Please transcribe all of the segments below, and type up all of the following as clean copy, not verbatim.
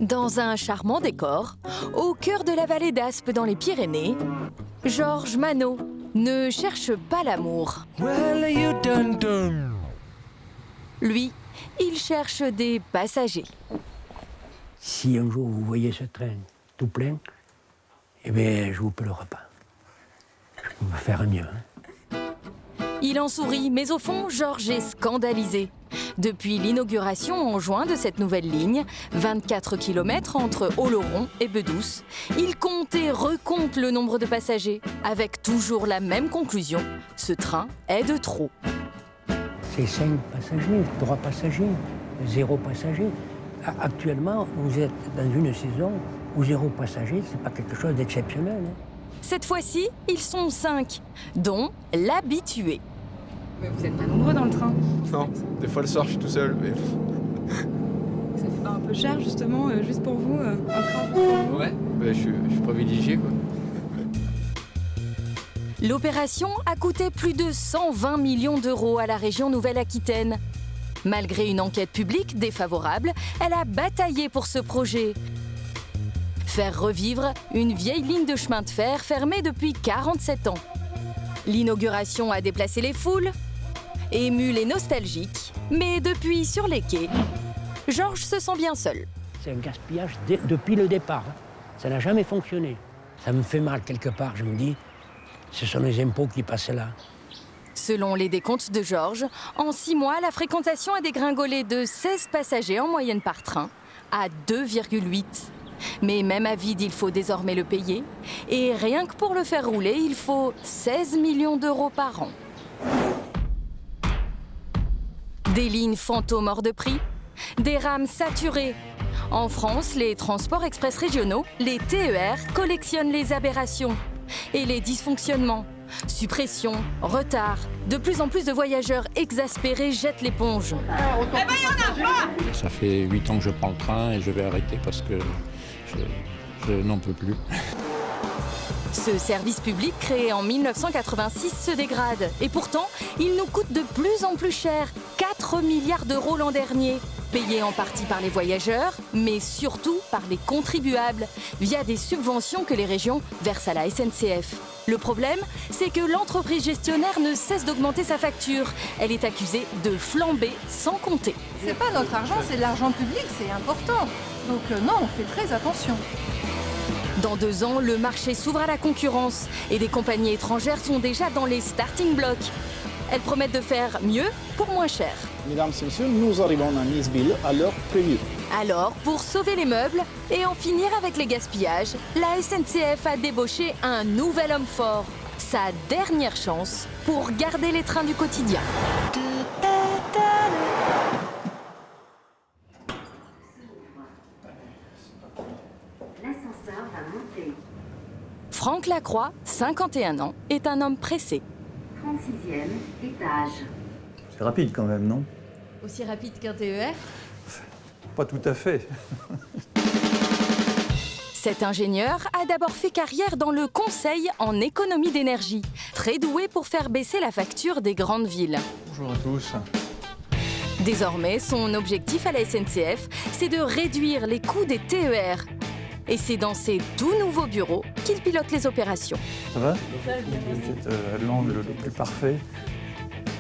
Dans un charmant décor, au cœur de la vallée d'Aspe dans les Pyrénées, Georges Manot ne cherche pas l'amour. Lui, il cherche des passagers. Si un jour vous voyez ce train tout plein, eh bien, je vous paie le repas. Je peux faire mieux. Il en sourit, mais au fond, Georges est scandalisé. Depuis l'inauguration en juin de cette nouvelle ligne, 24 km entre Oloron et Bedouce, il compte et recompte le nombre de passagers, avec toujours la même conclusion, ce train est de trop. C'est 5 passagers, 3 passagers, 0 passagers. Actuellement, vous êtes dans une saison où 0 passagers, c'est pas quelque chose d'exceptionnel. Cette fois-ci, ils sont 5, dont l'habitué. Mais vous n'êtes pas nombreux dans le train? Non, des fois le soir je suis tout seul, mais... Ça fait pas un peu cher justement, juste pour vous, un train? Ouais, je suis privilégié quoi. L'opération a coûté plus de 120 millions d'euros à la région Nouvelle-Aquitaine. Malgré une enquête publique défavorable, elle a bataillé pour ce projet. Faire revivre une vieille ligne de chemin de fer fermée depuis 47 ans. L'inauguration a déplacé les foules, ému les nostalgiques, mais depuis sur les quais, Georges se sent bien seul. C'est un gaspillage depuis le départ. Ça n'a jamais fonctionné. Ça me fait mal quelque part, je me dis, ce sont les impôts qui passent là. Selon les décomptes de Georges, en 6 mois, la fréquentation a dégringolé de 16 passagers en moyenne par train à 2,8. Mais même à vide, il faut désormais le payer. Et rien que pour le faire rouler, il faut 16 millions d'euros par an. Des lignes fantômes hors de prix, des rames saturées. En France, les transports express régionaux, les TER, collectionnent les aberrations et les dysfonctionnements. Suppression, retard. De plus en plus de voyageurs exaspérés jettent l'éponge. Ça fait 8 ans que je prends le train et je vais arrêter parce que je n'en peux plus. Ce service public créé en 1986 se dégrade. Et pourtant, il nous coûte de plus en plus cher. 4 milliards d'euros l'an dernier. Payés en partie par les voyageurs, mais surtout par les contribuables, via des subventions que les régions versent à la SNCF. Le problème, c'est que l'entreprise gestionnaire ne cesse d'augmenter sa facture. Elle est accusée de flamber sans compter. C'est pas notre argent, c'est de l'argent public, c'est important. Donc non, on fait très attention. Dans 2 ans, le marché s'ouvre à la concurrence et des compagnies étrangères sont déjà dans les starting blocks. Elles promettent de faire mieux pour moins cher. Mesdames et messieurs, nous arrivons à Nice-Ville à l'heure prévue. Alors, pour sauver les meubles et en finir avec les gaspillages, la SNCF a débauché un nouvel homme fort. Sa dernière chance pour garder les trains du quotidien. L'ascenseur va monter. Franck Lacroix, 51 ans, est un homme pressé. 36e étage. C'est rapide quand même, non? Aussi rapide qu'un TER? Pas tout à fait. Cet ingénieur a d'abord fait carrière dans le conseil en économie d'énergie, très doué pour faire baisser la facture des grandes villes. Bonjour à tous. Désormais, son objectif à la SNCF, c'est de réduire les coûts des TER. Et c'est dans ces tout nouveaux bureaux qu'il pilote les opérations. Ça va? C'est l'angle le plus parfait.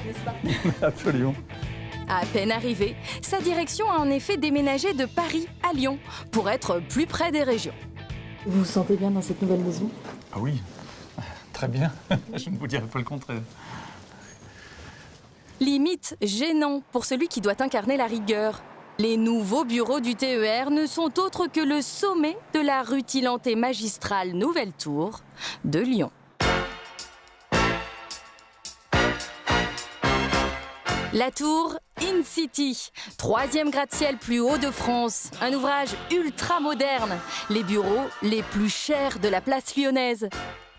N'est-ce pas? Absolument. À peine arrivé, sa direction a en effet déménagé de Paris à Lyon pour être plus près des régions. Vous vous sentez bien dans cette nouvelle maison? Ah oui, très bien. Je ne vous dirai pas le contraire. Limite gênant pour celui qui doit incarner la rigueur. Les nouveaux bureaux du TER ne sont autres que le sommet de la rutilante et magistrale Nouvelle Tour de Lyon. La tour InCity, 3e gratte-ciel plus haut de France, un ouvrage ultra moderne, les bureaux les plus chers de la place lyonnaise.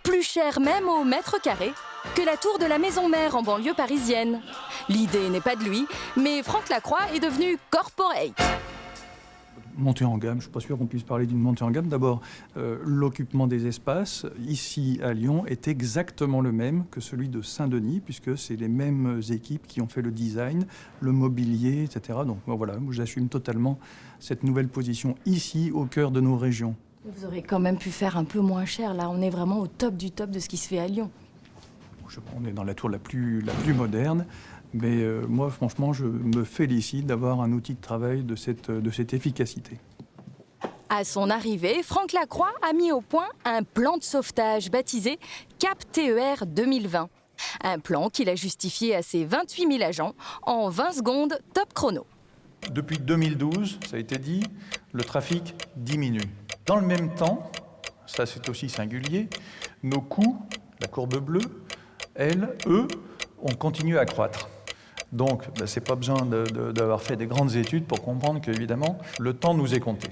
Plus cher même au mètre carré que la tour de la Maison Mère en banlieue parisienne. L'idée n'est pas de lui, mais Franck Lacroix est devenu corporate. montée en gamme. Je ne suis pas sûr qu'on puisse parler d'une montée en gamme. D'abord, l'occupement des espaces, ici à Lyon, est exactement le même que celui de Saint-Denis, puisque c'est les mêmes équipes qui ont fait le design, le mobilier, etc. Donc voilà, j'assume totalement cette nouvelle position ici, au cœur de nos régions. Vous aurez quand même pu faire un peu moins cher, là. On est vraiment au top du top de ce qui se fait à Lyon. On est dans la tour la plus moderne. Mais moi, franchement, je me félicite d'avoir un outil de travail de cette efficacité. À son arrivée, Franck Lacroix a mis au point un plan de sauvetage baptisé Cap TER 2020. Un plan qu'il a justifié à ses 28 000 agents en 20 secondes top chrono. Depuis 2012, ça a été dit, le trafic diminue. Dans le même temps, ça c'est aussi singulier, nos coûts, la courbe bleue, eux, ont continué à croître. Donc, c'est pas besoin d'avoir fait des grandes études pour comprendre qu'évidemment, le temps nous est compté.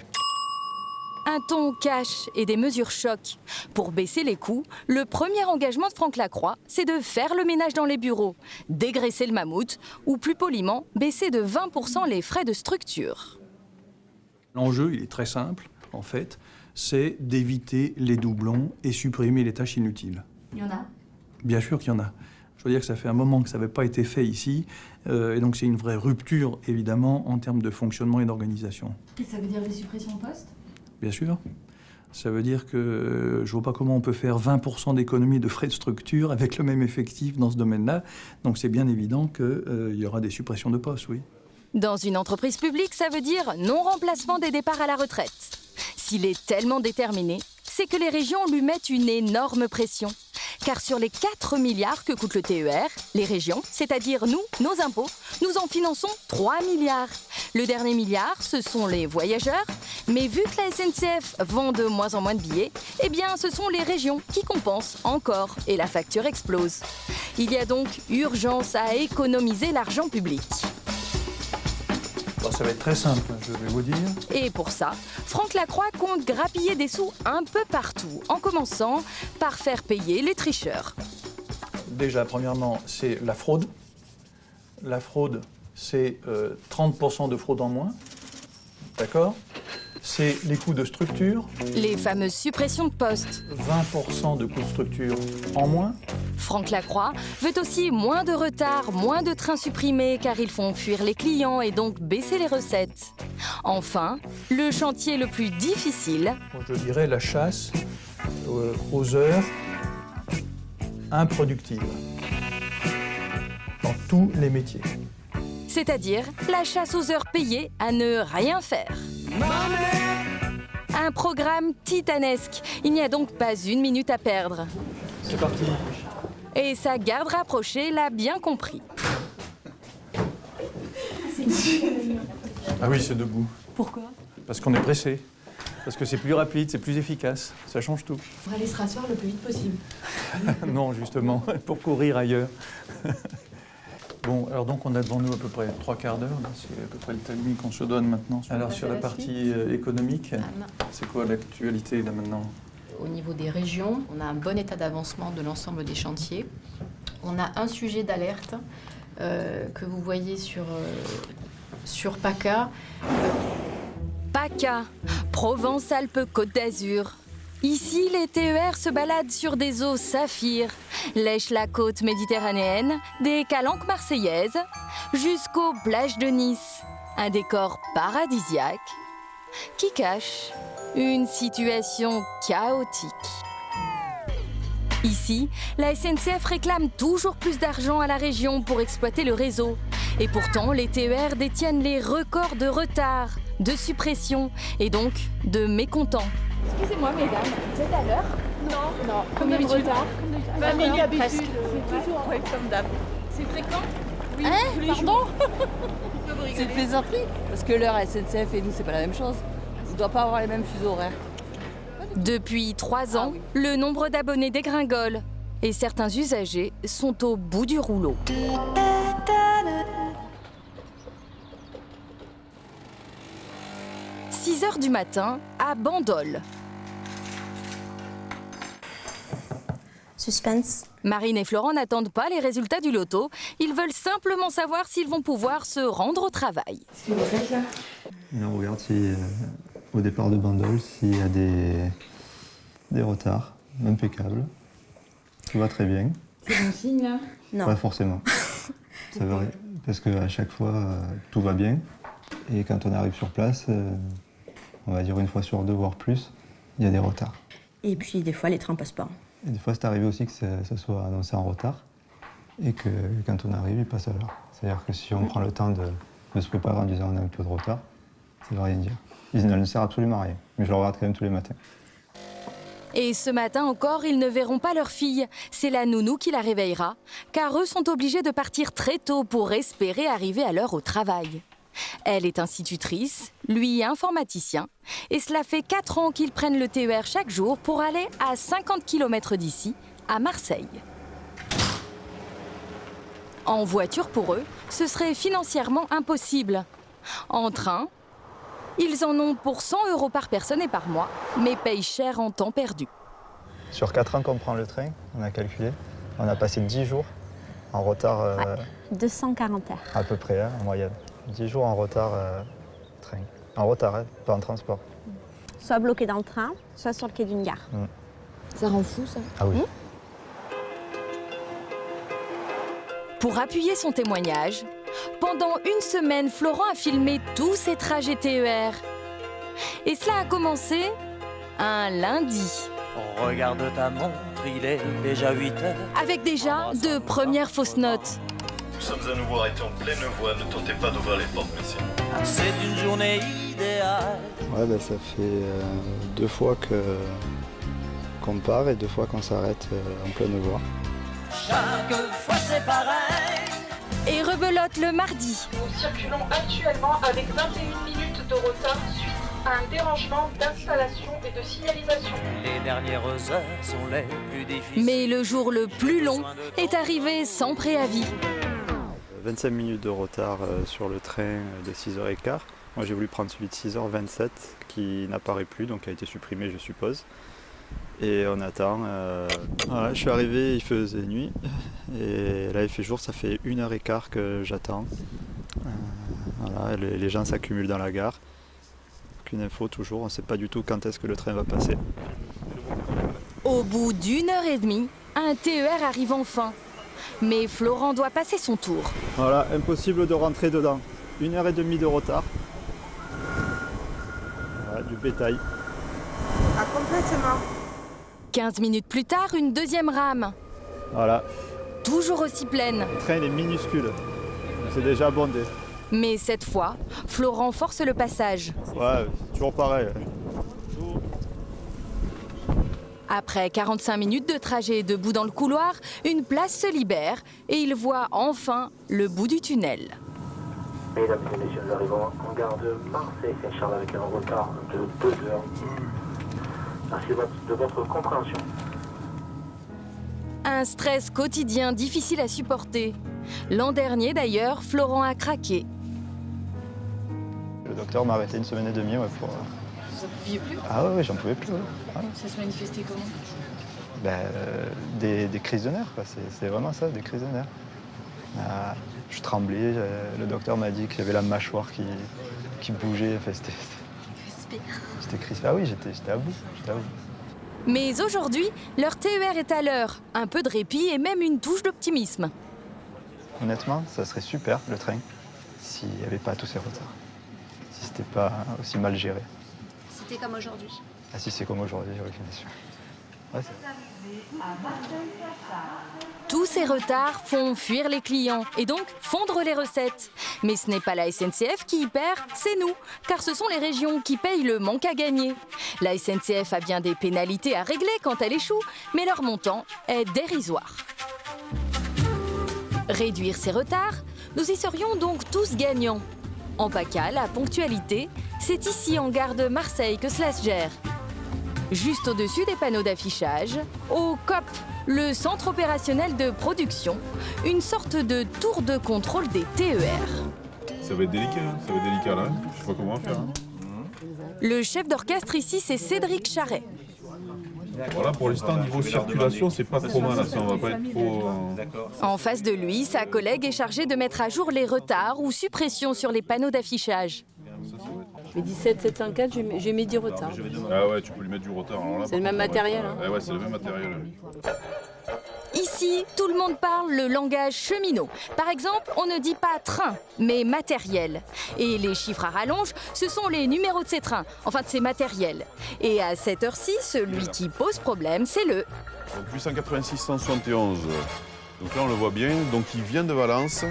Un ton cash et des mesures choc. Pour baisser les coûts, le premier engagement de Franck Lacroix, c'est de faire le ménage dans les bureaux, dégraisser le mammouth ou plus poliment, baisser de 20% les frais de structure. L'enjeu, il est très simple, en fait, c'est d'éviter les doublons et supprimer les tâches inutiles. Il y en a ? Bien sûr qu'il y en a. Je veux dire que ça fait un moment que ça n'avait pas été fait ici, et donc c'est une vraie rupture, évidemment, en termes de fonctionnement et d'organisation. Et ça veut dire des suppressions de postes ? Bien sûr. Ça veut dire que je ne vois pas comment on peut faire 20% d'économie de frais de structure avec le même effectif dans ce domaine-là. Donc c'est bien évident qu'il y aura des suppressions de postes, oui. Dans une entreprise publique, ça veut dire non-remplacement des départs à la retraite. S'il est tellement déterminé, c'est que les régions lui mettent une énorme pression. Car sur les 4 milliards que coûte le TER, les régions, c'est-à-dire nous, nos impôts, nous en finançons 3 milliards. Le dernier milliard, ce sont les voyageurs. Mais vu que la SNCF vend de moins en moins de billets, eh bien ce sont les régions qui compensent encore et la facture explose. Il y a donc urgence à économiser l'argent public. Bon, ça va être très simple, je vais vous dire. Et pour ça, Franck Lacroix compte grappiller des sous un peu partout, en commençant par faire payer les tricheurs. Déjà, premièrement, c'est la fraude. La fraude, c'est 30% de fraude en moins. D'accord ? C'est les coûts de structure. Les fameuses suppressions de postes. 20% de coûts de structure en moins. Franck Lacroix veut aussi moins de retard, moins de trains supprimés car ils font fuir les clients et donc baisser les recettes. Enfin, le chantier le plus difficile. Je dirais la chasse aux heures improductives dans tous les métiers. C'est-à-dire la chasse aux heures payées à ne rien faire. Un programme titanesque. Il n'y a donc pas une minute à perdre. C'est parti. Et sa garde rapprochée l'a bien compris. Ah oui, c'est debout. Pourquoi ? Parce qu'on est pressé. Parce que c'est plus rapide, c'est plus efficace. Ça change tout. On va aller se rasseoir le plus vite possible. Non, justement, pour courir ailleurs. Bon, alors donc on a devant nous à peu près 3/4 d'heure. C'est à peu près le timing qu'on se donne maintenant. Alors sur la partie économique, c'est quoi l'actualité là maintenant ? Au niveau des régions, on a un bon état d'avancement de l'ensemble des chantiers. On a un sujet d'alerte que vous voyez sur PACA. PACA, Provence-Alpes-Côte d'Azur. Ici, les TER se baladent sur des eaux saphirs, lèchent la côte méditerranéenne, des calanques marseillaises, jusqu'aux plages de Nice. Un décor paradisiaque qui cache une situation chaotique. Ici, la SNCF réclame toujours plus d'argent à la région pour exploiter le réseau. Et pourtant, les TER détiennent les records de retard, de suppression et donc de mécontents. Excusez-moi, mesdames, vous êtes à l'heure ? Non, comme de retard. 20 minutes d'habitude, c'est toujours comme d'hab. C'est fréquent ? Oui, tous les jours. C'est une plaisanterie, parce que l'heure à SNCF et nous, c'est pas la même chose. On ne doit pas avoir les mêmes fuseaux horaires. Depuis 3 ans, le nombre d'abonnés dégringole et certains usagers sont au bout du rouleau. « 6h du matin à Bandol. Suspense. Marine et Florent n'attendent pas les résultats du loto. Ils veulent simplement savoir s'ils vont pouvoir se rendre au travail. On regarde si au départ de Bandol s'il y a des retards, impeccable. Tout va très bien. C'est bon signe là? Non. Pas forcément. C'est vrai, parce qu'à chaque fois, tout va bien. Et quand on arrive sur place, on va dire une fois sur deux, voire plus, il y a des retards. Et puis des fois, les trains passent pas. Et des fois, c'est arrivé aussi que ça soit annoncé en retard et que quand on arrive, il passe à l'heure. C'est-à-dire que si on prend le temps de se préparer en disant on a un peu de retard, ça ne veut rien dire. Ils ne sert absolument à rien, mais je le regarde quand même tous les matins. Et ce matin encore, ils ne verront pas leur fille. C'est la nounou qui la réveillera, car eux sont obligés de partir très tôt pour espérer arriver à l'heure au travail. Elle est institutrice, lui informaticien, et cela fait 4 ans qu'ils prennent le TER chaque jour pour aller à 50 km d'ici, à Marseille. En voiture pour eux, ce serait financièrement impossible. En train, ils en ont pour 100 € par personne et par mois, mais payent cher en temps perdu. Sur 4 ans qu'on prend le train, on a calculé, on a passé 10 jours en retard. 240 heures. À peu près, en moyenne. 10 jours en retard train. En retard, pas en transport. Soit bloqué dans le train, soit sur le quai d'une gare. Ça rend fou, ça. Ah oui. Pour appuyer son témoignage, pendant une semaine, Florent a filmé tous ses trajets TER. Et cela a commencé un lundi. Regarde ta montre, il est déjà 8 heures. Avec déjà de premières fausses notes. Nous sommes à nouveau arrêtés en pleine voie, ne tentez pas d'ouvrir les portes, messieurs. C'est une journée idéale. Ouais, ça fait 2 fois qu'on part et 2 fois qu'on s'arrête en pleine voie. Chaque fois c'est pareil. Et rebelote le mardi. Nous circulons actuellement avec 21 minutes de retard suite à un dérangement d'installation et de signalisation. Les dernières heures sont les plus difficiles. Mais le jour le plus long est arrivé sans préavis. 25 minutes de retard sur le train de 6h15. Moi j'ai voulu prendre celui de 6h27 qui n'apparaît plus, donc a été supprimé je suppose. Et on attend. Voilà, je suis arrivé, il faisait nuit. Et là il fait jour, ça fait 1h15 que j'attends. Voilà, les gens s'accumulent dans la gare. Aucune info toujours, on ne sait pas du tout quand est-ce que le train va passer. Au bout d'1h30, un TER arrive enfin. Mais Florent doit passer son tour. Voilà, impossible de rentrer dedans. 1h30 de retard. Voilà, du bétail. Ah, complètement. 15 minutes plus tard, une deuxième rame. Voilà. Toujours aussi pleine. Le train est minuscule. C'est déjà bondé. Mais cette fois, Florent force le passage. Ouais, toujours pareil. Après 45 minutes de trajet debout dans le couloir, une place se libère et il voit enfin le bout du tunnel. Mesdames et messieurs, nous arrivons en gare de Marseille-Saint-Charles avec un retard de 2 heures. Merci de votre compréhension. Un stress quotidien difficile à supporter. L'an dernier d'ailleurs, Florent a craqué. Le docteur m'a arrêté 1 semaine et demie pour... Vous en pouviez plus? Ah ouais, j'en pouvais plus. Ouais. Ah. Ça se manifestait comment? Des crises de nerfs, quoi. C'est vraiment ça, des crises de nerfs. Je tremblais, le docteur m'a dit que j'avais la mâchoire qui bougeait. Enfin, j'étais crispé. Ah oui, j'étais à bout. Mais aujourd'hui, leur TER est à l'heure. Un peu de répit et même une touche d'optimisme. Honnêtement, ça serait super, le train, s'il n'y avait pas tous ces retards. Si c'était pas aussi mal géré. C'était comme aujourd'hui. Ah si, c'est comme aujourd'hui, oui, bien sûr. Ouais, Tous ces retards font fuir les clients et donc fondre les recettes. Mais ce n'est pas la SNCF qui y perd, c'est nous, car ce sont les régions qui payent le manque à gagner. La SNCF a bien des pénalités à régler quand elle échoue, mais leur montant est dérisoire. Réduire ces retards, nous y serions donc tous gagnants. En PACA, la ponctualité, c'est ici en gare de Marseille que cela se gère. Juste au-dessus des panneaux d'affichage, au COP, le centre opérationnel de production, une sorte de tour de contrôle des TER. Ça va être délicat, là. Je sais pas comment faire. Le chef d'orchestre ici, c'est Cédric Charret. Voilà, pour l'instant, niveau circulation, c'est pas trop mal. Ça, on va pas être trop... En face de lui, sa collègue est chargée de mettre à jour les retards ou suppressions sur les panneaux d'affichage. Mais 17 704, j'ai mis du retard. Ah ouais, tu peux lui mettre du retard. C'est le même matériel. Hein. Ouais, c'est le même matériel. Ici, tout le monde parle le langage cheminot. Par exemple, on ne dit pas train, mais matériel. Et les chiffres à rallonge, ce sont les numéros de ces trains, enfin de ces matériels. Et à cette heure-ci, celui qui pose problème, c'est le... Donc 886 171. Donc là, on le voit bien. Donc il vient de Valence.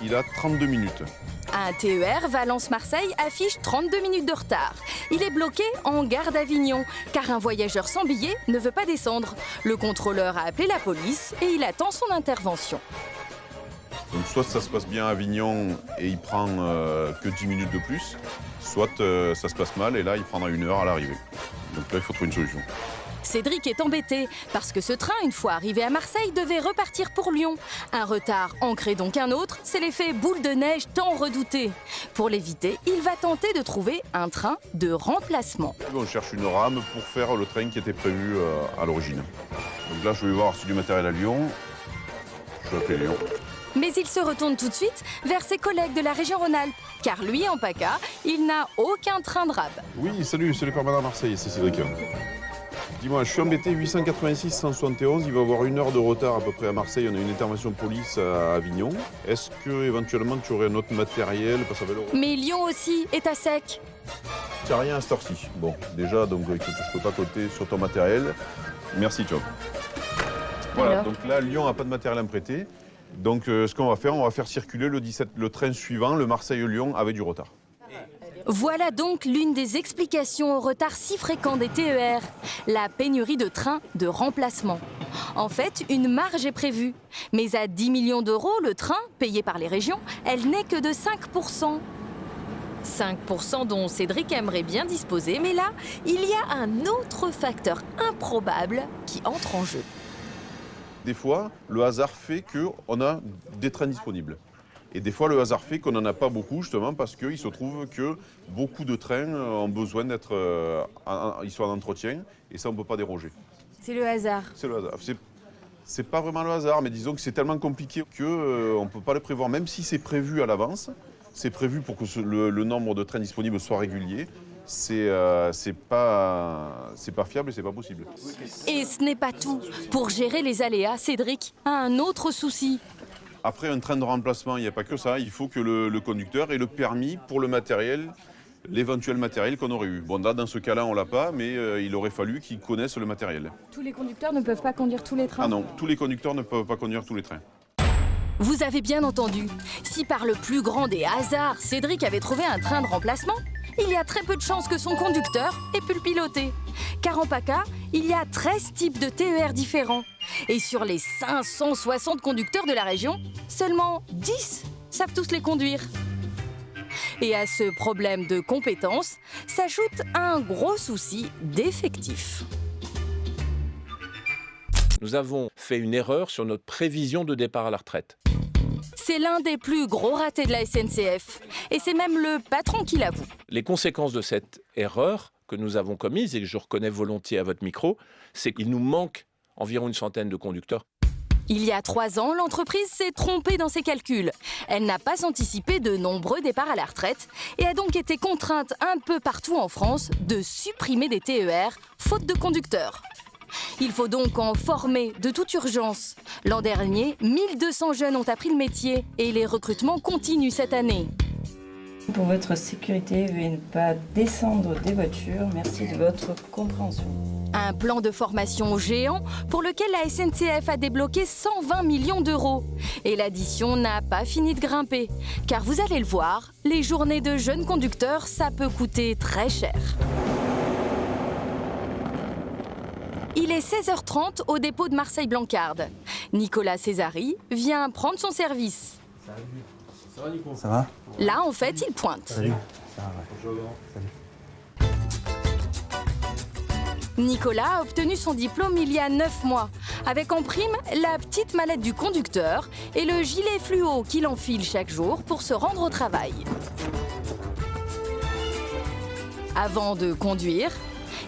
Il a 32 minutes. Un TER Valence-Marseille affiche 32 minutes de retard. Il est bloqué en gare d'Avignon, car un voyageur sans billet ne veut pas descendre. Le contrôleur a appelé la police et il attend son intervention. Donc soit ça se passe bien à Avignon et il prend que 10 minutes de plus, soit ça se passe mal et là il prendra 1 heure à l'arrivée. Donc là il faut trouver une solution. Cédric est embêté parce que ce train, une fois arrivé à Marseille, devait repartir pour Lyon. Un retard en crée donc un autre, c'est l'effet boule de neige tant redouté. Pour l'éviter, il va tenter de trouver un train de remplacement. On cherche une rame pour faire le train qui était prévu à l'origine. Donc là je vais voir si du matériel à Lyon. Je vais appeler Lyon. Mais il se retourne tout de suite vers ses collègues de la région Rhône-Alpes, car lui, en PACA, il n'a aucun train de rab. Oui, salut, c'est le permanent à Marseille, c'est Cédric. Dis-moi, je suis embêté, 886 171, il va avoir 1 heure de retard à peu près à Marseille, on a une intervention de police à Avignon. Est-ce que éventuellement tu aurais un autre matériel? Mais Lyon aussi est à sec. Tu n'as rien à cette heure-ci. Bon, déjà, donc écoute, je peux pas compter sur ton matériel. Merci, ciao. Voilà, alors, donc là, Lyon n'a pas de matériel à me prêter. Donc ce qu'on va faire, on va faire circuler le train suivant, le Marseille-Lyon, avec du retard. Voilà donc l'une des explications au retard si fréquent des TER, la pénurie de trains de remplacement. En fait, une marge est prévue. Mais à 10 millions d'euros, le train, payé par les régions, elle n'est que de 5%. 5% dont Cédric aimerait bien disposer, mais là, il y a un autre facteur improbable qui entre en jeu. Des fois, le hasard fait qu'on a des trains disponibles. Et des fois, le hasard fait qu'on n'en a pas beaucoup, justement, parce qu'il se trouve que beaucoup de trains ont besoin d'être ils sont en entretien, et ça, on ne peut pas déroger. C'est le hasard. C'est le hasard. C'est pas vraiment le hasard, mais disons que c'est tellement compliqué qu'on ne peut pas le prévoir. Même si c'est prévu à l'avance, c'est prévu pour que le nombre de trains disponibles soit régulier. C'est pas fiable et c'est pas possible. Et ce n'est pas tout. Pour gérer les aléas, Cédric a un autre souci. Après un train de remplacement, il n'y a pas que ça. Il faut que le conducteur ait le permis pour le matériel, l'éventuel matériel qu'on aurait eu. Bon, là, dans ce cas-là, on ne l'a pas, mais il aurait fallu qu'ils connaissent le matériel. Tous les conducteurs ne peuvent pas conduire tous les trains? Ah non, tous les conducteurs ne peuvent pas conduire tous les trains. Vous avez bien entendu. Si par le plus grand des hasards, Cédric avait trouvé un train de remplacement, il y a très peu de chances que son conducteur ait pu le piloter. Car en PACA, il y a 13 types de TER différents. Et sur les 560 conducteurs de la région, seulement 10 savent tous les conduire. Et à ce problème de compétences s'ajoute un gros souci d'effectifs. Nous avons fait une erreur sur notre prévision de départ à la retraite. C'est l'un des plus gros ratés de la SNCF. Et c'est même le patron qui l'avoue. Les conséquences de cette erreur que nous avons commise, et que je reconnais volontiers à votre micro, c'est qu'il nous manque environ une centaine de conducteurs. Il y a 3 ans, l'entreprise s'est trompée dans ses calculs. Elle n'a pas anticipé de nombreux départs à la retraite et a donc été contrainte un peu partout en France de supprimer des TER, faute de conducteurs. Il faut donc en former de toute urgence. L'an dernier, 1200 jeunes ont appris le métier et les recrutements continuent cette année. Pour votre sécurité, veuillez ne pas descendre des voitures. Merci de votre compréhension. Un plan de formation géant pour lequel la SNCF a débloqué 120 millions d'euros. Et l'addition n'a pas fini de grimper. Car vous allez le voir, les journées de jeunes conducteurs, ça peut coûter très cher. Il est 16h30 au dépôt de Marseille-Blancarde. Nicolas Césari vient prendre son service. Salut. Ça va, Nico? Ça va? Là, en fait, il pointe. Salut. Ça va, Salut. Nicolas a obtenu son diplôme il y a 9 mois, avec en prime la petite mallette du conducteur et le gilet fluo qu'il enfile chaque jour pour se rendre au travail. Avant de conduire,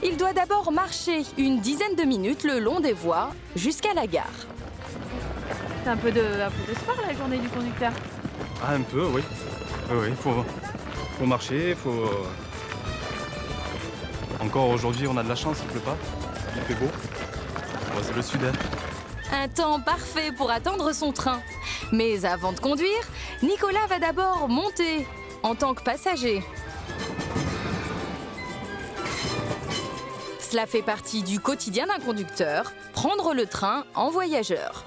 il doit d'abord marcher une dizaine de minutes le long des voies jusqu'à la gare. C'est un peu de sport la journée du conducteur. Ah, un peu, oui. Oui, il Faut marcher, faut... Encore aujourd'hui, on a de la chance, il pleut pas. Il fait beau. Bon, c'est le sud, hein. Un temps parfait pour attendre son train. Mais avant de conduire, Nicolas va d'abord monter en tant que passager. Cela fait partie du quotidien d'un conducteur, prendre le train en voyageur.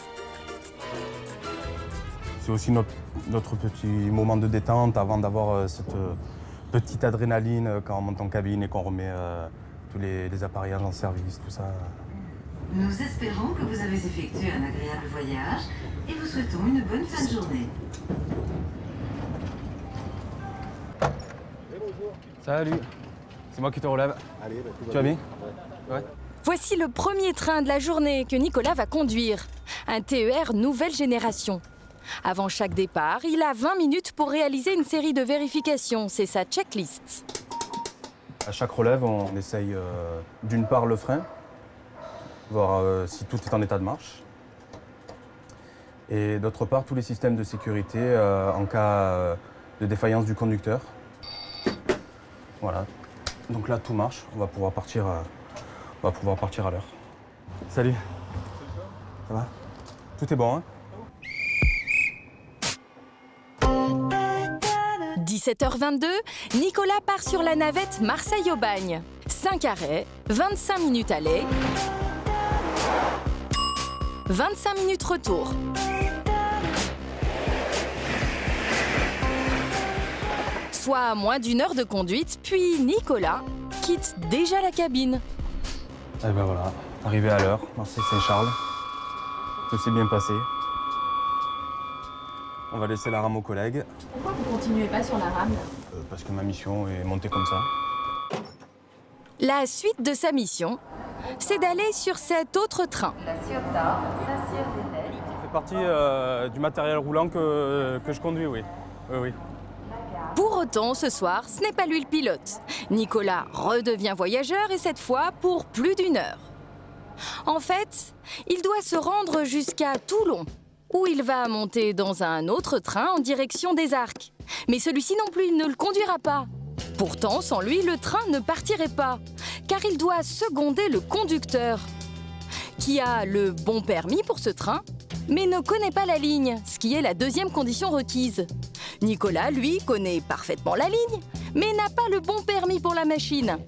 C'est aussi notre petit moment de détente avant d'avoir cette petite adrénaline quand on monte en cabine et qu'on remet tous les appareillages en service, tout ça. Nous espérons que vous avez effectué un agréable voyage et vous souhaitons une bonne fin de journée. Salut, c'est moi qui te relève. Allez, tu vas bien? Ouais. Voici le premier train de la journée que Nicolas va conduire. Un TER nouvelle génération. Avant chaque départ, il a 20 minutes pour réaliser une série de vérifications. C'est sa checklist. À chaque relève, on essaye d'une part le frein, voir si tout est en état de marche. Et d'autre part, tous les systèmes de sécurité en cas de défaillance du conducteur. Voilà. Donc là, tout marche. On va pouvoir partir à l'heure. Salut. Ça va? Tout est bon, hein? 17h22, Nicolas part sur la navette Marseille-Aubagne. 5 arrêts, 25 minutes aller, 25 minutes retour. Soit moins d'une heure de conduite, puis Nicolas quitte déjà la cabine. Et ben voilà, arrivé à l'heure, Marseille-Saint-Charles. Tout s'est bien passé. On va laisser la rame aux collègues. Pourquoi vous continuez pas sur la rame? Parce que ma mission est montée comme ça. La suite de sa mission, c'est d'aller sur cet autre train. La Ciotat, Saint-Cyr-des-Neiges. Ça fait partie du matériel roulant que je conduis, oui. Oui. Pour autant, ce soir, ce n'est pas lui le pilote. Nicolas redevient voyageur et cette fois pour plus d'1 heure. En fait, il doit se rendre jusqu'à Toulon, où il va monter dans un autre train en direction des Arcs. Mais celui-ci non plus ne le conduira pas. Pourtant, sans lui, le train ne partirait pas, car il doit seconder le conducteur, qui a le bon permis pour ce train, mais ne connaît pas la ligne, ce qui est la deuxième condition requise. Nicolas, lui, connaît parfaitement la ligne, mais n'a pas le bon permis pour la machine.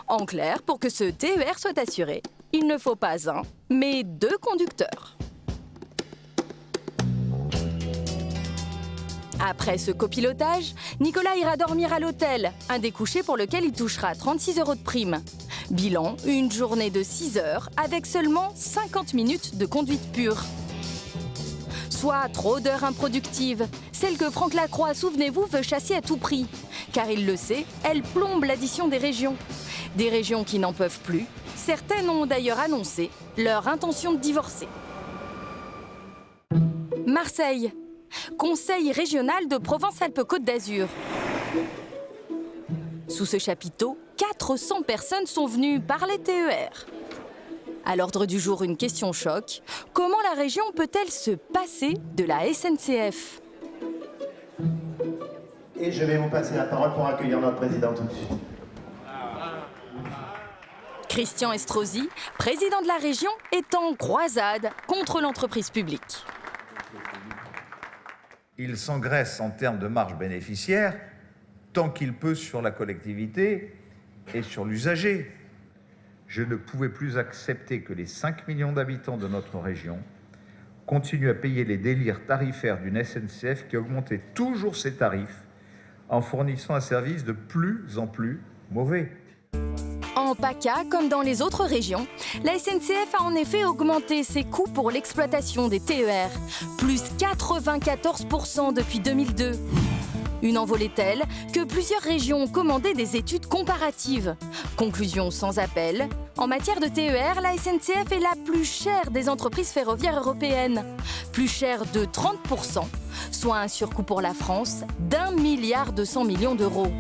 En clair, pour que ce TER soit assuré, il ne faut pas un, mais 2 conducteurs. Après ce copilotage, Nicolas ira dormir à l'hôtel, un découché pour lequel il touchera 36 € de prime. Bilan, une journée de 6 heures avec seulement 50 minutes de conduite pure. Soit trop d'heures improductives, celle que Franck Lacroix, souvenez-vous, veut chasser à tout prix. Car il le sait, elle plombe l'addition des régions. Des régions qui n'en peuvent plus. Certaines ont d'ailleurs annoncé leur intention de divorcer. Marseille. Conseil régional de Provence-Alpes-Côte d'Azur. Sous ce chapiteau, 400 personnes sont venues parler TER. À l'ordre du jour, une question choc. Comment la région peut-elle se passer de la SNCF? Et je vais vous passer la parole pour accueillir notre président tout de suite. Christian Estrosi, président de la région, est en croisade contre l'entreprise publique. Il s'engraisse en termes de marge bénéficiaire tant qu'il peut sur la collectivité et sur l'usager. Je ne pouvais plus accepter que les 5 millions d'habitants de notre région continuent à payer les délires tarifaires d'une SNCF qui augmentait toujours ses tarifs en fournissant un service de plus en plus mauvais. En PACA, comme dans les autres régions, la SNCF a en effet augmenté ses coûts pour l'exploitation des TER, plus 94% depuis 2002. Une envolée telle que plusieurs régions ont commandé des études comparatives. Conclusion sans appel, en matière de TER, la SNCF est la plus chère des entreprises ferroviaires européennes. Plus chère de 30%, soit un surcoût pour la France d'1,2 milliard d'euros.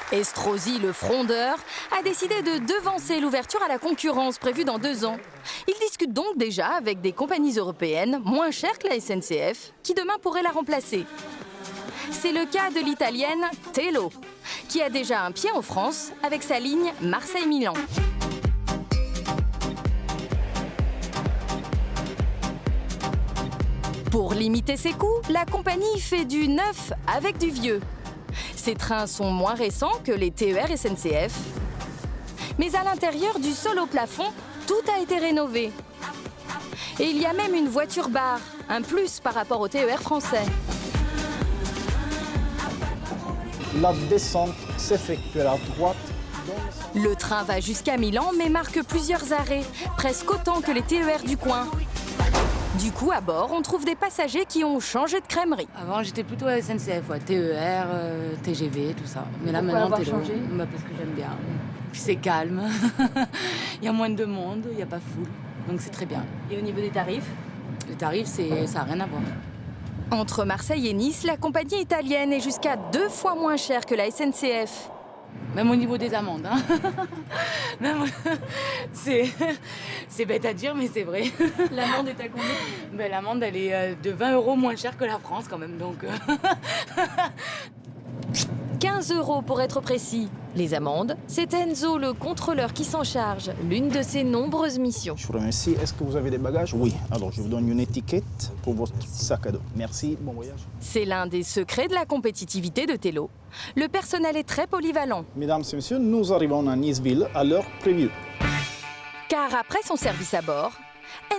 Estrosi, le frondeur, a décidé de devancer l'ouverture à la concurrence prévue dans 2 ans. Il discute donc déjà avec des compagnies européennes moins chères que la SNCF, qui demain pourraient la remplacer. C'est le cas de l'italienne Telo, qui a déjà un pied en France avec sa ligne Marseille-Milan. Pour limiter ses coûts, la compagnie fait du neuf avec du vieux. Ces trains sont moins récents que les TER SNCF. Mais à l'intérieur, du sol au plafond, tout a été rénové. Et il y a même une voiture-bar, un plus par rapport au TER français. La descente s'effectuera à droite. Le train va jusqu'à Milan, mais marque plusieurs arrêts, presque autant que les TER du coin. Du coup, à bord, on trouve des passagers qui ont changé de crèmerie. Avant, j'étais plutôt à SNCF, ouais, TER, TGV, tout ça. Mais là, pourquoi maintenant, avoir changé ? Parce que j'aime bien. Puis c'est calme, il y a moins de monde, il n'y a pas foule, donc c'est très bien. Et au niveau des tarifs ? Les tarifs, ça n'a rien à voir. Entre Marseille et Nice, la compagnie italienne est jusqu'à 2 fois moins chère que la SNCF. Même au niveau des amendes. Hein. Même... c'est bête à dire, mais c'est vrai. L'amende est à combien ? Ben, l'amende, elle est de 20 € moins chère que la France quand même. Donc 15 € pour être précis. Les amendes, c'est Enzo, le contrôleur, qui s'en charge, l'une de ses nombreuses missions. Je vous remercie. Est-ce que vous avez des bagages? Oui. Alors, je vous donne une étiquette pour votre sac à dos. Merci, bon voyage. C'est l'un des secrets de la compétitivité de Telo. Le personnel est très polyvalent. Mesdames et messieurs, nous arrivons à Niceville à l'heure prévue. Car après son service à bord,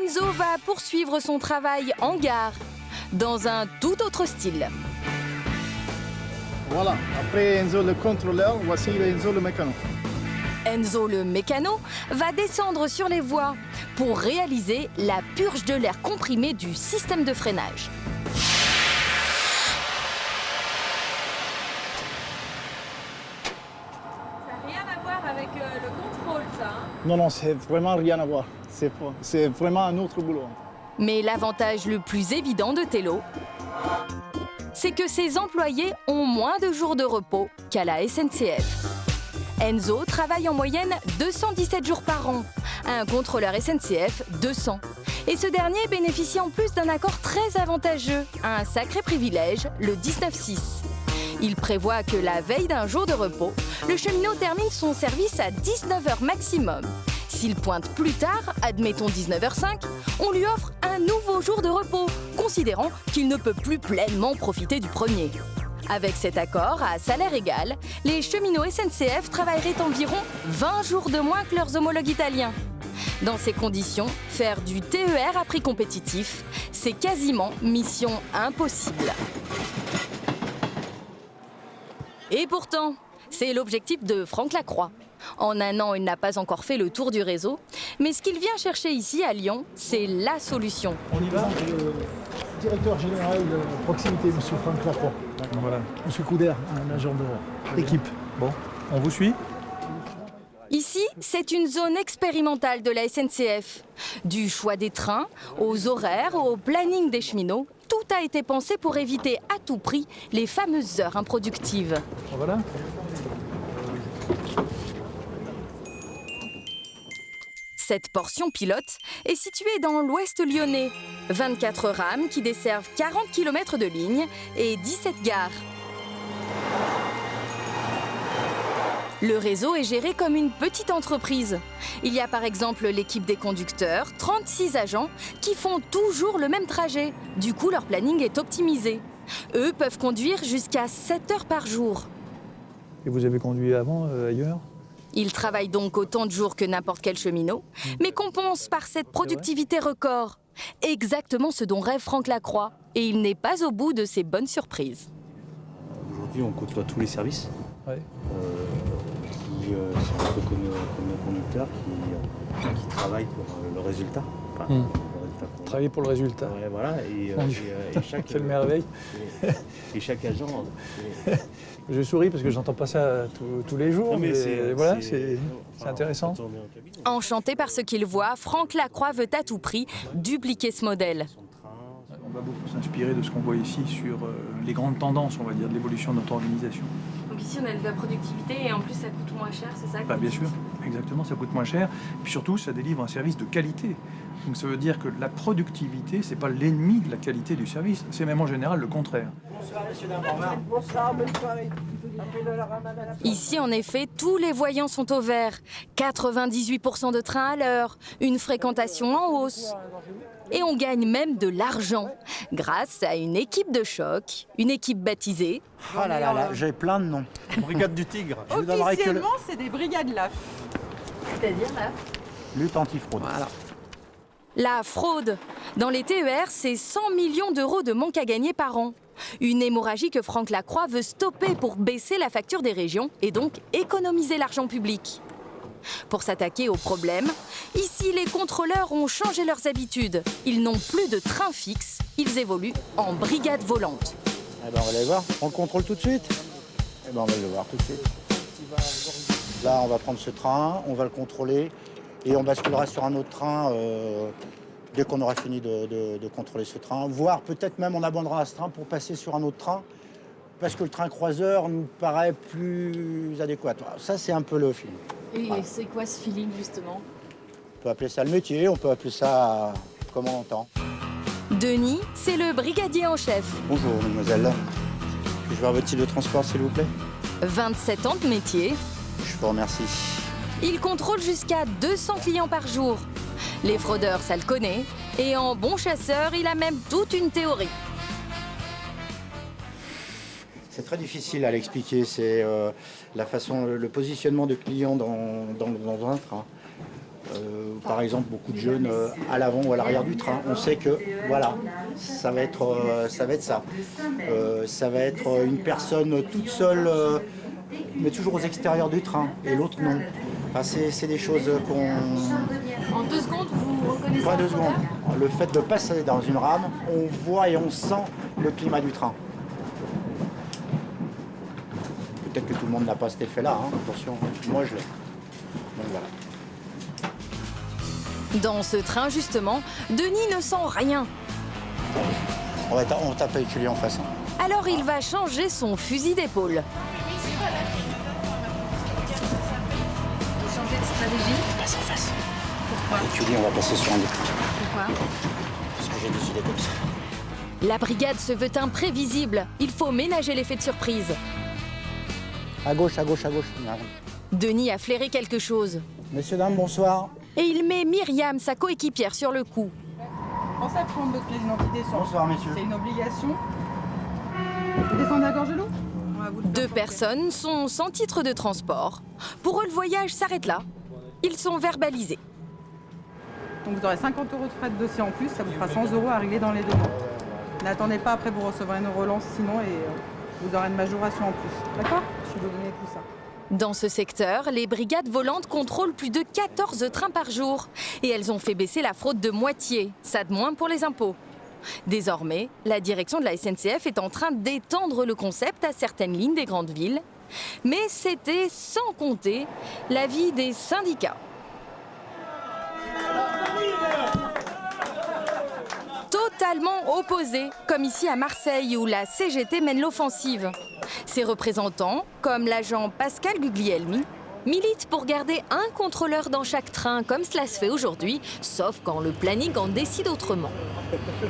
Enzo va poursuivre son travail en gare, dans un tout autre style. Voilà, après Enzo le contrôleur, voici Enzo le mécano. Enzo le mécano va descendre sur les voies pour réaliser la purge de l'air comprimé du système de freinage. Ça n'a rien à voir avec le contrôle, ça. Hein. Non, non, c'est vraiment rien à voir. C'est vraiment un autre boulot. Mais l'avantage le plus évident de Telo, c'est que ses employés ont moins de jours de repos qu'à la SNCF. Enzo travaille en moyenne 217 jours par an, un contrôleur SNCF 200. Et ce dernier bénéficie en plus d'un accord très avantageux, un sacré privilège, le 19-6. Il prévoit que la veille d'un jour de repos, le cheminot termine son service à 19h maximum. S'il pointe plus tard, admettons 19h05, on lui offre un nouveau jour de repos, considérant qu'il ne peut plus pleinement profiter du premier. Avec cet accord, à salaire égal, les cheminots SNCF travailleraient environ 20 jours de moins que leurs homologues italiens. Dans ces conditions, faire du TER à prix compétitif, c'est quasiment mission impossible. Et pourtant, c'est l'objectif de Franck Lacroix. En un an, il n'a pas encore fait le tour du réseau, mais ce qu'il vient chercher ici à Lyon, c'est la solution. On y va. Directeur général de proximité, M. Franck Lacroix. Voilà. M. Couder, un agent d'équipe. Bon, on vous suit? Ici, c'est une zone expérimentale de la SNCF. Du choix des trains, aux horaires, au planning des cheminots, tout a été pensé pour éviter à tout prix les fameuses heures improductives. Voilà. Cette portion pilote est située dans l'ouest lyonnais. 24 rames qui desservent 40 km de ligne et 17 gares. Le réseau est géré comme une petite entreprise. Il y a par exemple l'équipe des conducteurs, 36 agents, qui font toujours le même trajet. Du coup, leur planning est optimisé. Eux peuvent conduire jusqu'à 7 heures par jour. Et vous avez conduit avant, ailleurs? Ils travaillent donc autant de jours que n'importe quel cheminot, mais compensent par cette productivité record. Exactement ce dont rêve Franck Lacroix. Et il n'est pas au bout de ses bonnes surprises. Aujourd'hui, on côtoie tous les services. Ouais. Qui sont un peu comme nos conducteurs qui travaillent pour le résultat. Enfin, le résultat travailler pour le résultat. Ouais, voilà. Et chaque, quelle merveille. Et chaque agent. Je souris parce que j'entends pas ça tous les jours. Non, mais c'est intéressant. Enchanté par ce qu'il voit, Franck Lacroix veut à tout prix dupliquer ce modèle. On va beaucoup s'inspirer de ce qu'on voit ici sur les grandes tendances, on va dire, de l'évolution de notre organisation. Donc ici, on a de la productivité et en plus, ça coûte moins cher, c'est ça? Bien sûr, Exactement, ça coûte moins cher. Et puis surtout, ça délivre un service de qualité. Donc ça veut dire que la productivité, c'est pas l'ennemi de la qualité du service, c'est même en général le contraire. Bonsoir, monsieur Dambormin. Bonsoir, bonne soirée. Ici, en effet, tous les voyants sont au vert. 98% de trains à l'heure, une fréquentation en hausse. Et on gagne même de l'argent grâce à une équipe de choc, une équipe baptisée. Oh là là là, j'ai plein de noms. Brigade du Tigre. Je vous donnerai que Officiellement, c'est des brigades LAF. C'est-à-dire LAF? lutte antifraude. Voilà. La fraude. Dans les TER, c'est 100 millions d'euros de manque à gagner par an. Une hémorragie que Franck Lacroix veut stopper pour baisser la facture des régions et donc économiser l'argent public. Pour s'attaquer au problème, ici les contrôleurs ont changé leurs habitudes. Ils n'ont plus de train fixe, ils évoluent en brigade volante. Eh ben on va aller voir, on le contrôle tout de suite. Eh ben on va le voir tout de suite. Là on va prendre ce train, on va le contrôler et on basculera sur un autre train dès qu'on aura fini de contrôler ce train. Voire peut-être même on abandonnera ce train pour passer sur un autre train parce que le train croiseur nous paraît plus adéquat. Ça c'est un peu le film. Et voilà. c'est quoi ce feeling justement? On peut appeler ça le métier, on peut appeler ça comme on entend. Denis, c'est le brigadier en chef. Bonjour mademoiselle, puis-je voir votre type de transport s'il vous plaît? 27 ans de métier. Je vous remercie. Il contrôle jusqu'à 200 clients par jour. Les fraudeurs, ça le connaît. Et en bon chasseur, il a même toute une théorie. C'est très difficile à l'expliquer, c'est la façon, le positionnement de clients dans un train. Par exemple, beaucoup de jeunes à l'avant ou à l'arrière du train. On sait que, voilà, ça va être ça. Ça va être une personne toute seule, mais toujours aux extérieurs du train, et l'autre non. Enfin, c'est des choses qu'on... En 2 secondes, vous reconnaissez? Pas 2 secondes. Le fait de passer dans une rame, on voit et on sent le climat du train. Peut-être que tout le monde n'a pas cet effet-là, hein. Attention, moi je l'ai. Donc voilà. Dans ce train, justement, Denis ne sent rien. On va taper le client en face. Alors il va changer son fusil d'épaule. Changer de stratégie? Face en face. Pourquoi? Éculier, on va passer sur un autre. Pourquoi? Parce que j'ai décidé comme ça. La brigade se veut imprévisible. Il faut ménager l'effet de surprise. À gauche, à gauche, à gauche. Denis a flairé quelque chose. Messieurs, dames, bonsoir. Et il met Myriam, sa coéquipière, sur le coup. Pensez à prendre votre pièce d'identité sur Bonsoir, messieurs. C'est une obligation. Vous descendez à gorge de l'eau? 2 personnes sont sans titre de transport. Pour eux, le voyage s'arrête là. Ils sont verbalisés. Donc vous aurez 50 € de frais de dossier en plus, ça vous fera 100 € à régler dans les 2 mois. N'attendez pas, après vous recevrez une relance sinon et vous aurez une majoration en plus. D'accord? Je vais vous donner tout ça. Dans ce secteur, les brigades volantes contrôlent plus de 14 trains par jour. Et elles ont fait baisser la fraude de moitié. Ça de moins pour les impôts. Désormais, la direction de la SNCF est en train d'étendre le concept à certaines lignes des grandes villes. Mais c'était sans compter l'avis des syndicats. Totalement opposés, comme ici à Marseille où la CGT mène l'offensive. Ses représentants, comme l'agent Pascal Guglielmi, militent pour garder un contrôleur dans chaque train, comme cela se fait aujourd'hui, sauf quand le planning en décide autrement.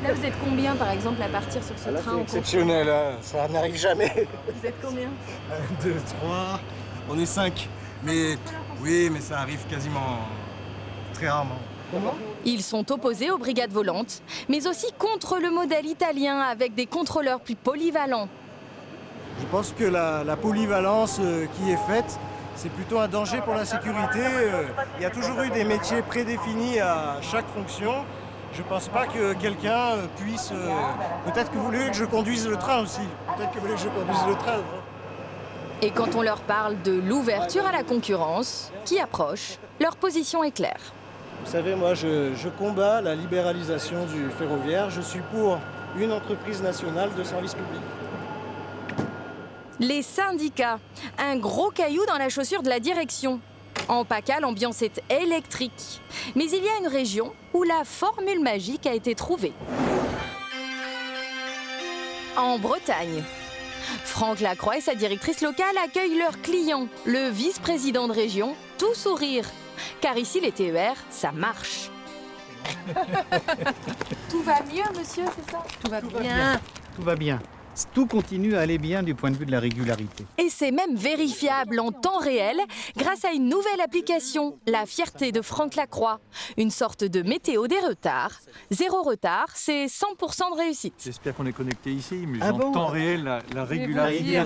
Là, vous êtes combien, par exemple, à partir sur ce train? C'est exceptionnel, hein. Ça n'arrive jamais. Vous êtes combien? 1, 2, 3, on est 5. Mais oui, mais ça arrive quasiment très rarement. Comment? Ils sont opposés aux brigades volantes, mais aussi contre le modèle italien avec des contrôleurs plus polyvalents. Je pense que la polyvalence qui est faite, c'est plutôt un danger pour la sécurité. Il y a toujours eu des métiers prédéfinis à chaque fonction. Je ne pense pas que quelqu'un puisse... Peut-être que vous voulez que je conduise le train aussi. Peut-être que vous voulez que je conduise le train. Et quand on leur parle de l'ouverture à la concurrence, qui approche, leur position est claire. Vous savez, moi, je combats la libéralisation du ferroviaire. Je suis pour une entreprise nationale de service public. Les syndicats, un gros caillou dans la chaussure de la direction. En PACA, l'ambiance est électrique. Mais il y a une région où la formule magique a été trouvée. En Bretagne. Franck Lacroix et sa directrice locale accueillent leurs clients, le vice-président de région, tout sourire. car ici les TER, ça marche. Tout va mieux, monsieur, c'est ça? Tout va Tout bien. Tout va bien. Tout continue à aller bien du point de vue de la régularité. Et c'est même vérifiable en temps réel grâce à une nouvelle application, la fierté de Franck Lacroix. Une sorte de météo des retards. 0 retard, c'est 100% de réussite. J'espère qu'on est connecté ici, mais Ah en bon temps réel, la régularité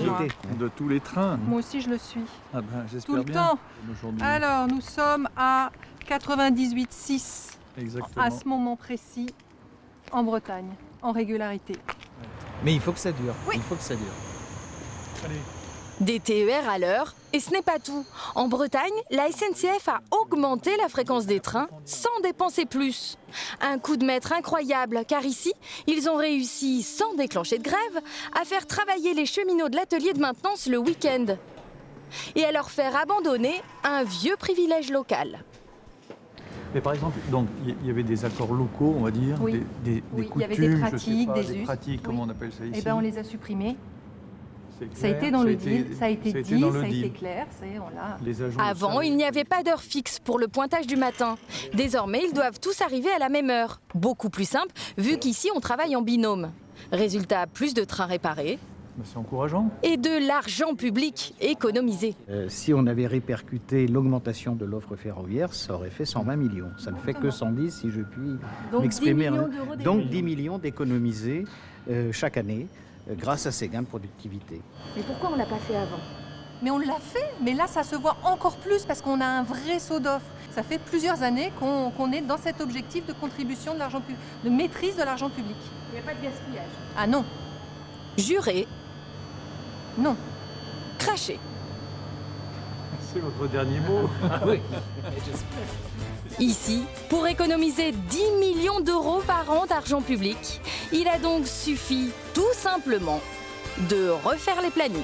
de tous les trains. Moi aussi, je le suis. Ah ben, j'espère Tout le bien. temps. Aujourd'hui. Alors, nous sommes à 98,6 Exactement. à ce moment précis en Bretagne, en régularité. Mais il faut que ça dure. Il faut que ça dure. Allez. Des TER à l'heure, et ce n'est pas tout. En Bretagne, la SNCF a augmenté la fréquence des trains sans dépenser plus. Un coup de maître incroyable, car ici, ils ont réussi, sans déclencher de grève, à faire travailler les cheminots de l'atelier de maintenance le week-end. Et à leur faire abandonner un vieux privilège local. Mais par exemple, donc il y avait des accords locaux, on va dire, Oui. des Oui, coutumes, il y avait des je sais pratiques, pas, des des us. pratiques, Oui. comment on appelle ça ici? Eh bien, on les a supprimés. C'est Ça a clair, été dans ça a le été- deal, ça a été ça a été dit, dans ça le a été deal. clair. On l'a. Les agents Avant, il n'y avait pas d'heure fixe pour le pointage du matin. Désormais, ils doivent tous arriver à la même heure. Beaucoup plus simple, vu qu'ici, on travaille en binôme. Résultat, plus de trains réparés C'est encourageant. et de l'argent public économisé. Si on avait répercuté l'augmentation de l'offre ferroviaire, ça aurait fait 120 millions. Ça ne fait que 110 si je puis Donc, m'exprimer. 10 millions d'euros Donc 10 millions d'économisés chaque année grâce à ces gains de productivité. Mais pourquoi on l'a pas fait avant? Mais on l'a fait, mais là, ça se voit encore plus parce qu'on a un vrai saut d'offre. Ça fait plusieurs années qu'on est dans cet objectif de contribution de l'argent public, de maîtrise de l'argent public. Il n'y a pas de gaspillage. Ah non, Juré, non. craché. C'est votre dernier mot. Oui. Ici, pour économiser 10 millions d'euros par an d'argent public, il a donc suffi, tout simplement, de refaire les plannings.